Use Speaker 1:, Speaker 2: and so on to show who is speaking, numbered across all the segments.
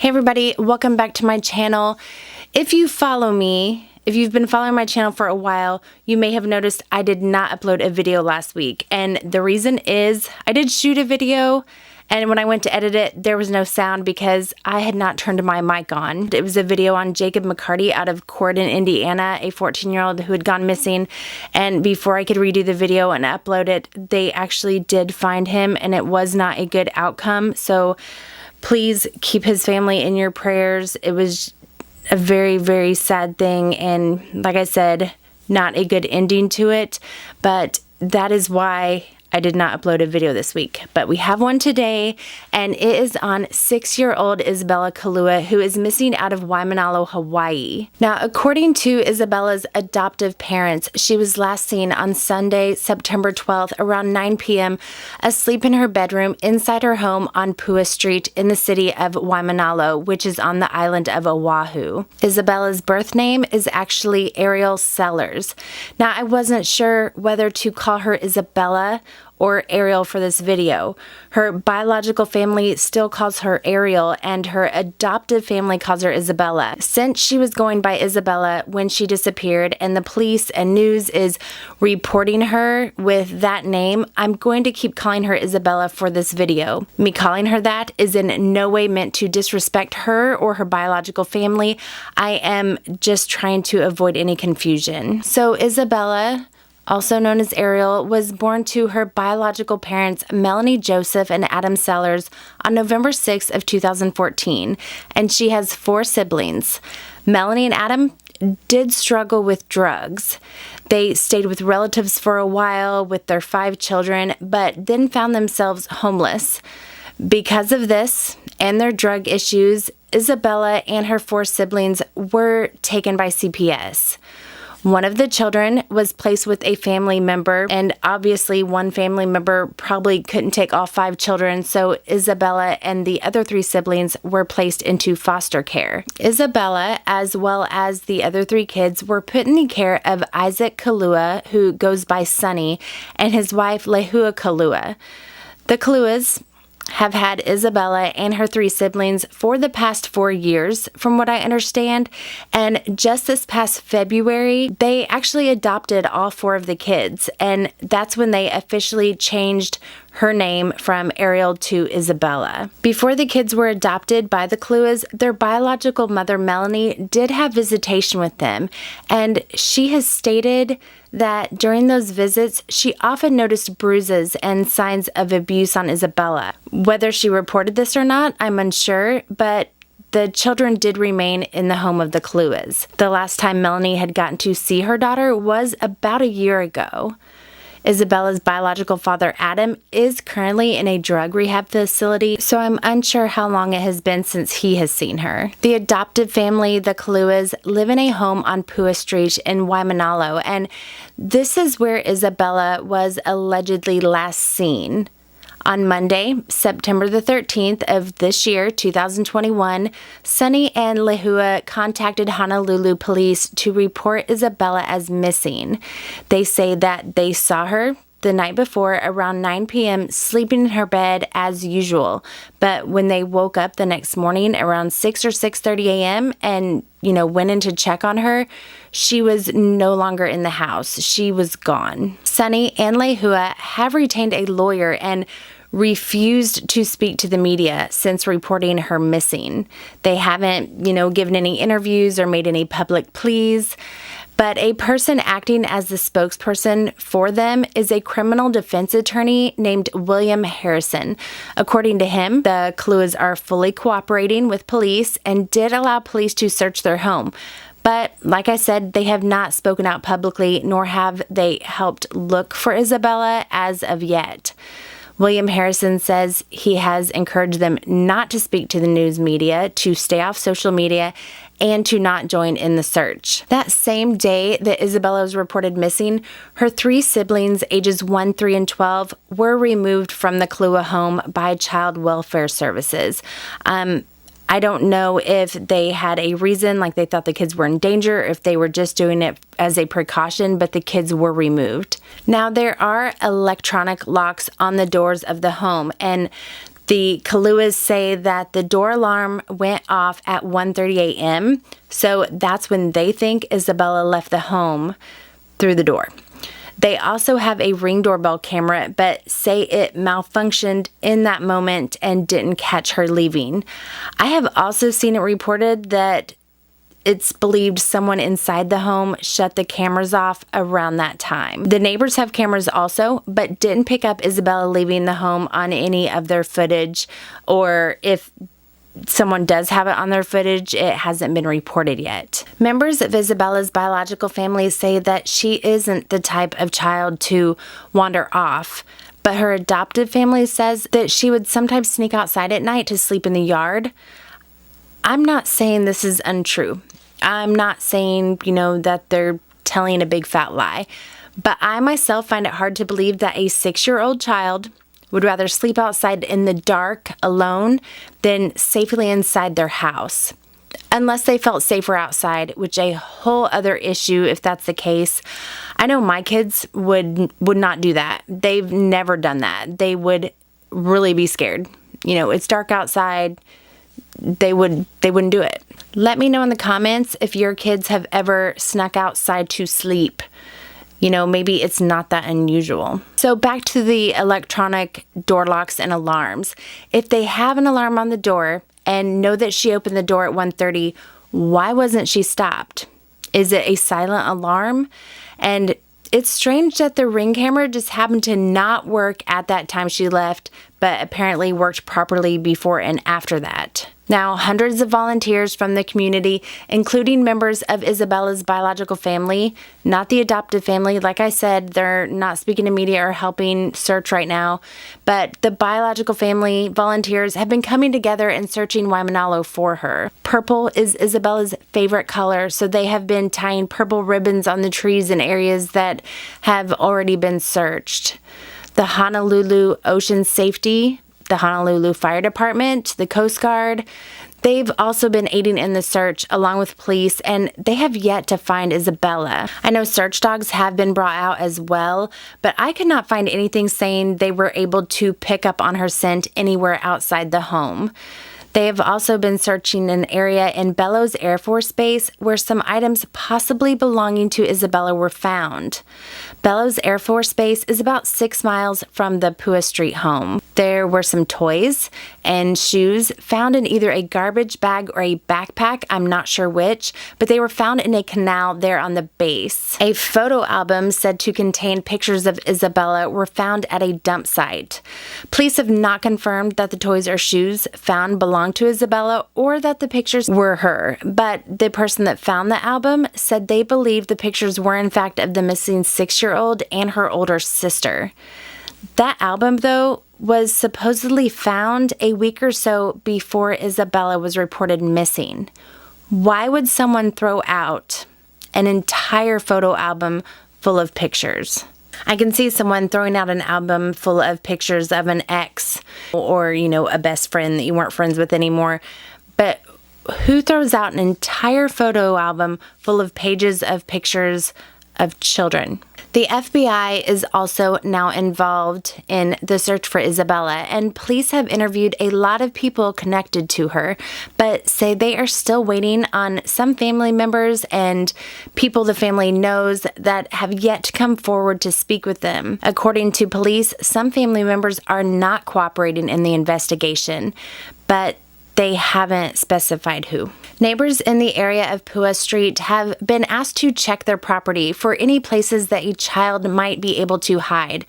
Speaker 1: Hey everybody, welcome back to my channel. If you follow me, if you've been following my channel for a while, you may have noticed I did not upload a video last week. And the reason is I did shoot a video, and when I went to edit it, there was no sound because I had not turned my mic on. It was a video on Jacob McCarty out of Corydon, Indiana, a 14-year-old who had gone missing. And before I could redo the video and upload it, they actually did find him, and it was not a good outcome. So please keep his family in your prayers. It was a very, very sad thing, and like I said, not a good ending to it, but that is why I did not upload a video this week. But we have one today, and it is on 6-year-old Isabella Kalua, who is missing out of Waimanalo, Hawaii. Now, according to Isabella's adoptive parents, she was last seen on Sunday, September 12th, around 9 p.m., asleep in her bedroom inside her home on Pua Street in the city of Waimanalo, which is on the island of Oahu. Isabella's birth name is actually Ariel Sellers. Now, I wasn't sure whether to call her Isabella or Ariel for this video. Her biological family still calls her Ariel, and her adoptive family calls her Isabella. Since she was going by Isabella when she disappeared, and the police and news is reporting her with that name, I'm going to keep calling her Isabella for this video. Me calling her that is in no way meant to disrespect her or her biological family. I am just trying to avoid any confusion. So Isabella, also known as Ariel, was born to her biological parents, Melanie Joseph and Adam Sellers, on November 6th of 2014, and she has 4 siblings. Melanie and Adam did struggle with drugs. They stayed with relatives for a while with their 5 children, but then found themselves homeless. Because of this and their drug issues, Isabella and her 4 siblings were taken by CPS. One of the children was placed with a family member, and obviously one family member probably couldn't take all 5 children, so Isabella and the other 3 siblings were placed into foster care. Isabella, as well as the other 3 kids, were put in the care of Isaac Kalua, who goes by Sonny, and his wife Lehua Kalua. The Kaluas have had Isabella and her 3 siblings for the past 4 years, from what I understand, and just this past February, they actually adopted all 4 of the kids, and that's when they officially changed her name from Ariel to Isabella. Before the kids were adopted by the Kaluas, their biological mother, Melanie, did have visitation with them, and she has stated that during those visits, she often noticed bruises and signs of abuse on Isabella. Whether she reported this or not, I'm unsure, but the children did remain in the home of the Kaluas. The last time Melanie had gotten to see her daughter was about a year ago. Isabella's biological father, Adam, is currently in a drug rehab facility, so I'm unsure how long it has been since he has seen her. The adoptive family, the Kaluas, live in a home on Pua Street in Waimanalo, and this is where Isabella was allegedly last seen. On Monday, September the 13th of this year, 2021, Sonny and Lehua contacted Honolulu police to report Isabella as missing. They say that they saw her the night before around 9 p.m. sleeping in her bed as usual, but when they woke up the next morning around 6 or 6:30 a.m. and went in to check on her, she was no longer in the house. She was gone. Sonny and Lehua have retained a lawyer and refused to speak to the media since reporting her missing. They haven't, given any interviews or made any public pleas. But a person acting as the spokesperson for them is a criminal defense attorney named William Harrison. According to him, the Kaluas are fully cooperating with police and did allow police to search their home. But like I said, they have not spoken out publicly, nor have they helped look for Isabella as of yet. William Harrison says he has encouraged them not to speak to the news media, to stay off social media, and to not join in the search. That same day that Isabella was reported missing, her 3 siblings, ages 1, 3, and 12, were removed from the Kalua home by Child Welfare Services. I don't know if they had a reason, like they thought the kids were in danger, or if they were just doing it as a precaution, but the kids were removed. Now, there are electronic locks on the doors of the home, and The Kaluas say that the door alarm went off at 1:30 a.m., so that's when they think Isabella left the home through the door. They also have a Ring doorbell camera, but say it malfunctioned in that moment and didn't catch her leaving. I have also seen it reported that it's believed someone inside the home shut the cameras off around that time. The neighbors have cameras also, but didn't pick up Isabella leaving the home on any of their footage, or if someone does have it on their footage, it hasn't been reported yet. Members of Isabella's biological family say that she isn't the type of child to wander off, but her adoptive family says that she would sometimes sneak outside at night to sleep in the yard. I'm not saying this is untrue. I'm not saying, that they're telling a big fat lie, but I myself find it hard to believe that a 6-year-old child would rather sleep outside in the dark alone than safely inside their house. Unless they felt safer outside, which a whole other issue if that's the case. I know my kids would not do that. They've never done that. They would really be scared. It's dark outside. They wouldn't do it. Let me know in the comments if your kids have ever snuck outside to sleep. Maybe it's not that unusual. So back to the electronic door locks and alarms. If they have an alarm on the door and know that she opened the door at 1:30, why wasn't she stopped? Is it a silent alarm? And it's strange that the Ring camera just happened to not work at that time she left, but apparently worked properly before and after that. Now, hundreds of volunteers from the community, including members of Isabella's biological family, not the adoptive family. Like I said, they're not speaking to media or helping search right now, but the biological family volunteers have been coming together and searching Waimanalo for her. Purple is Isabella's favorite color, so they have been tying purple ribbons on the trees in areas that have already been searched. The Honolulu Ocean Safety, the Honolulu Fire Department, the Coast Guard, they've also been aiding in the search along with police, and they have yet to find Isabella. I know search dogs have been brought out as well, but I could not find anything saying they were able to pick up on her scent anywhere outside the home. They have also been searching an area in Bellows Air Force Base where some items possibly belonging to Isabella were found. Bellows Air Force Base is about 6 miles from the Pua Street home. There were some toys and shoes found in either a garbage bag or a backpack, I'm not sure which, but they were found in a canal there on the base. A photo album said to contain pictures of Isabella were found at a dump site. Police have not confirmed that the toys or shoes found belonged to Isabella or that the pictures were her, but the person that found the album said they believed the pictures were in fact of the missing 6-year-old and her older sister. That album, though, was supposedly found a week or so before Isabella was reported missing. Why would someone throw out an entire photo album full of pictures? I can see someone throwing out an album full of pictures of an ex or, a best friend that you weren't friends with anymore. But who throws out an entire photo album full of pages of pictures of children? The FBI is also now involved in the search for Isabella, and police have interviewed a lot of people connected to her, but say they are still waiting on some family members and people the family knows that have yet to come forward to speak with them. According to police, some family members are not cooperating in the investigation, but they haven't specified who. Neighbors in the area of Pua Street have been asked to check their property for any places that a child might be able to hide.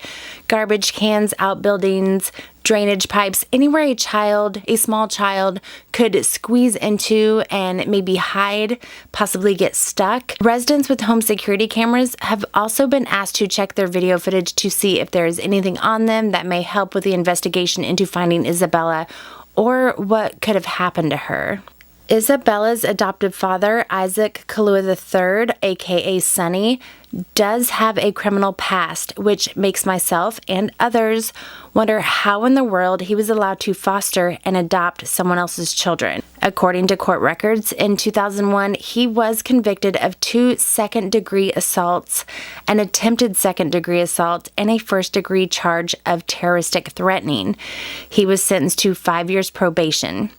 Speaker 1: Garbage cans, outbuildings, drainage pipes, anywhere a small child could squeeze into and maybe hide, possibly get stuck. Residents with home security cameras have also been asked to check their video footage to see if there is anything on them that may help with the investigation into finding Isabella or what could have happened to her. Isabella's adoptive father, Isaac Kalua III, aka Sonny, does have a criminal past, which makes myself and others wonder how in the world he was allowed to foster and adopt someone else's children. According to court records, in 2001, he was convicted of 2 second-degree assaults, an attempted second-degree assault, and a first-degree charge of terroristic threatening. He was sentenced to 5 years probation.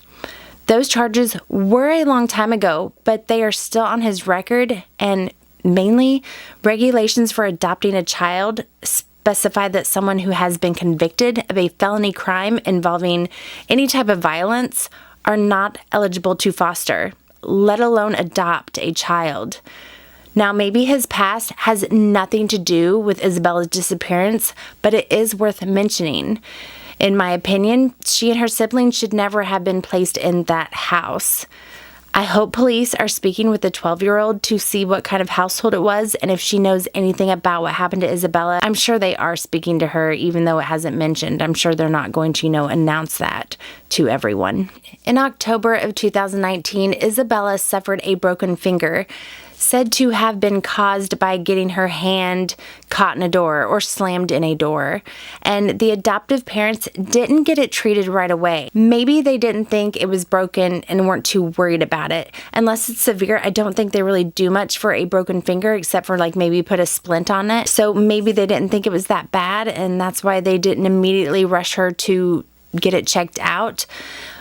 Speaker 1: Those charges were a long time ago, but they are still on his record, and mainly, regulations for adopting a child specify that someone who has been convicted of a felony crime involving any type of violence are not eligible to foster, let alone adopt a child. Now, maybe his past has nothing to do with Isabella's disappearance, but it is worth mentioning. In my opinion, she and her siblings should never have been placed in that house. I hope police are speaking with the 12-year-old to see what kind of household it was and if she knows anything about what happened to Isabella. I'm sure they are speaking to her, even though it hasn't mentioned. I'm sure they're not going to, announce that to everyone. In October of 2019, Isabella suffered a broken finger, said to have been caused by getting her hand caught in a door or slammed in a door. And the adoptive parents didn't get it treated right away. Maybe they didn't think it was broken and weren't too worried about it. Unless it's severe, I don't think they really do much for a broken finger except for maybe put a splint on it. So maybe they didn't think it was that bad, and that's why they didn't immediately rush her to get it checked out.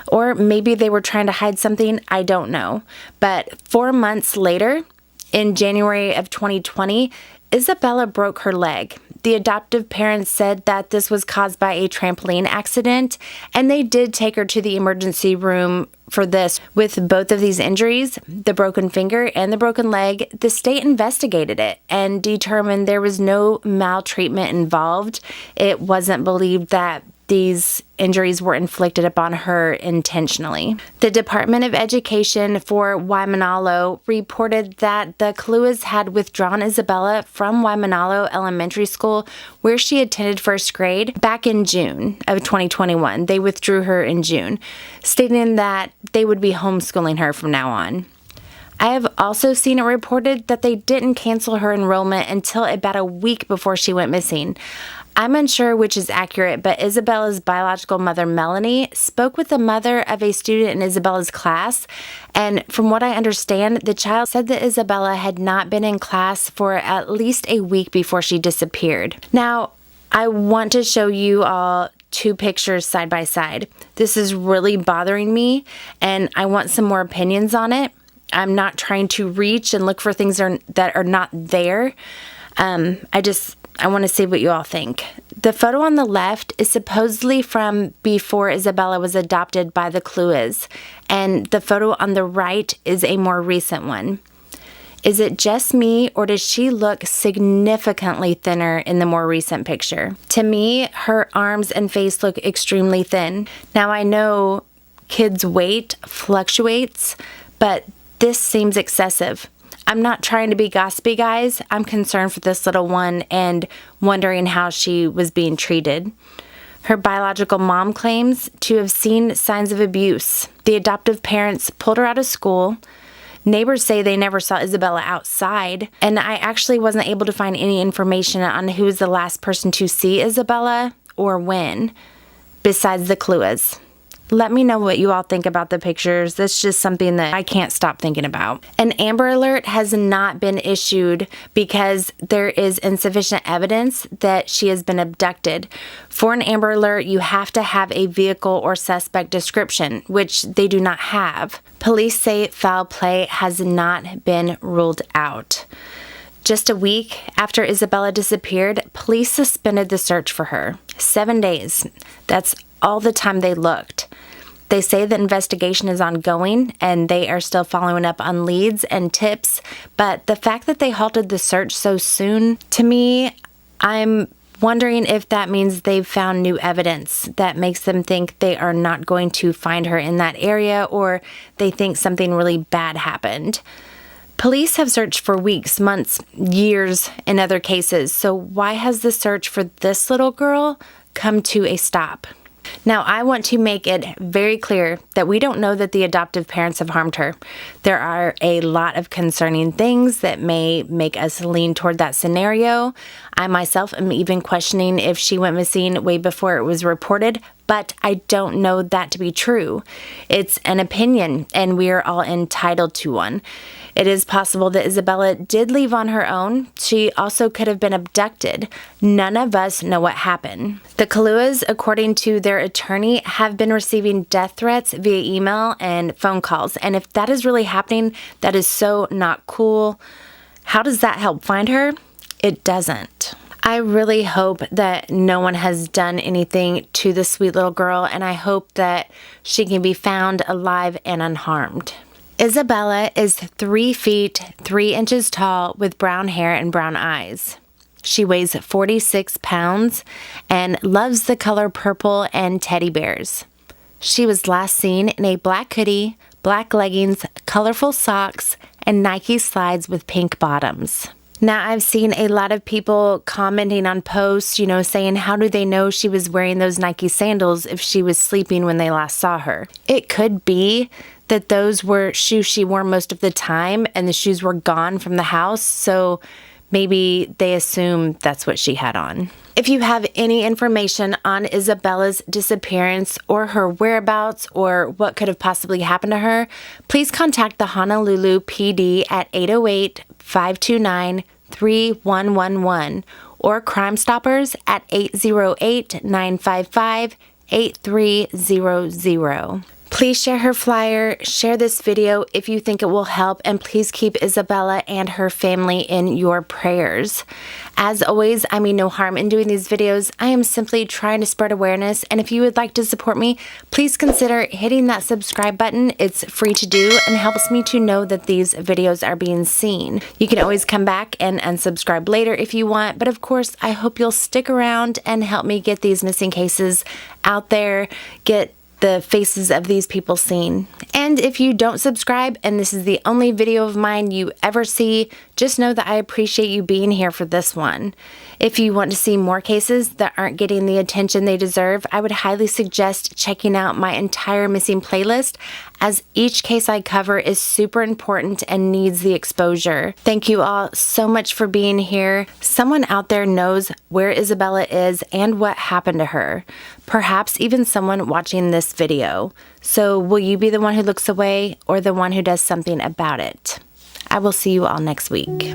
Speaker 1: Or maybe they were trying to hide something. I don't know. But 4 months later, in January of 2020, Isabella broke her leg. The adoptive parents said that this was caused by a trampoline accident, and they did take her to the emergency room for this. With both of these injuries, the broken finger and the broken leg, the state investigated it and determined there was no maltreatment involved. It wasn't believed that these injuries were inflicted upon her intentionally. The Department of Education for Waimanalo reported that the Kaluas had withdrawn Isabella from Waimanalo Elementary School, where she attended first grade, back in June of 2021. They withdrew her in June, stating that they would be homeschooling her from now on. I have also seen it reported that they didn't cancel her enrollment until about a week before she went missing. I'm unsure which is accurate, but Isabella's biological mother, Melanie, spoke with the mother of a student in Isabella's class, and from what I understand, the child said that Isabella had not been in class for at least a week before she disappeared. Now, I want to show you all 2 pictures side by side. This is really bothering me, and I want some more opinions on it. I'm not trying to reach and look for things that are not there. I want to see what you all think. The photo on the left is supposedly from before Isabella was adopted by the Kaluas, and the photo on the right is a more recent one. Is it just me, or does she look significantly thinner in the more recent picture? To me, her arms and face look extremely thin. Now, I know kids' weight fluctuates, but this seems excessive. I'm not trying to be gossipy, guys. I'm concerned for this little one and wondering how she was being treated. Her biological mom claims to have seen signs of abuse. The adoptive parents pulled her out of school. Neighbors say they never saw Isabella outside, and I actually wasn't able to find any information on who was the last person to see Isabella or when, besides the Kaluas. Let me know what you all think about the pictures. That's just something that I can't stop thinking about. An Amber Alert has not been issued because there is insufficient evidence that she has been abducted. For an Amber Alert, you have to have a vehicle or suspect description, which they do not have. Police say foul play has not been ruled out. Just a week after Isabella disappeared, police suspended the search for her. 7 days. That's all the time they looked. They say the investigation is ongoing and they are still following up on leads and tips, but the fact that they halted the search so soon, to me, I'm wondering if that means they've found new evidence that makes them think they are not going to find her in that area, or they think something really bad happened. Police have searched for weeks, months, years in other cases, so why has the search for this little girl come to a stop? Now, I want to make it very clear that we don't know that the adoptive parents have harmed her. There are a lot of concerning things that may make us lean toward that scenario. I myself am even questioning if she went missing way before it was reported, but I don't know that to be true. It's an opinion, and we are all entitled to one. It is possible that Isabella did leave on her own. She also could have been abducted. None of us know what happened. The Kaluas, according to their attorney, have been receiving death threats via email and phone calls. And if that is really happening, that is so not cool. How does that help find her? It doesn't. I really hope that no one has done anything to this sweet little girl, and I hope that she can be found alive and unharmed. Isabella is 3 feet 3 inches tall with brown hair and brown eyes. She weighs 46 pounds and loves the color purple and teddy bears. She was last seen in a black hoodie, black leggings, colorful socks, and Nike slides with pink bottoms. Now, I've seen a lot of people commenting on posts, saying how do they know she was wearing those Nike sandals if she was sleeping when they last saw her? It could be that those were shoes she wore most of the time and the shoes were gone from the house, so maybe they assume that's what she had on. If you have any information on Isabella's disappearance or her whereabouts or what could have possibly happened to her, please contact the Honolulu PD at 808-529-3111 or CrimeStoppers at 808-955-8300. Please share her flyer, share this video if you think it will help, and please keep Isabella and her family in your prayers. As always, I mean no harm in doing these videos. I am simply trying to spread awareness, and if you would like to support me, please consider hitting that subscribe button. It's free to do and helps me to know that these videos are being seen. You can always come back and unsubscribe later if you want, but of course, I hope you'll stick around and help me get these missing cases out there, get the faces of these people seen. And if you don't subscribe and this is the only video of mine you ever see, just know that I appreciate you being here for this one. If you want to see more cases that aren't getting the attention they deserve, I would highly suggest checking out my entire missing playlist, as each case I cover is super important and needs the exposure. Thank you all so much for being here. Someone out there knows where Isabella is and what happened to her. Perhaps even someone watching this video. So will you be the one who looks away or the one who does something about it? I will see you all next week.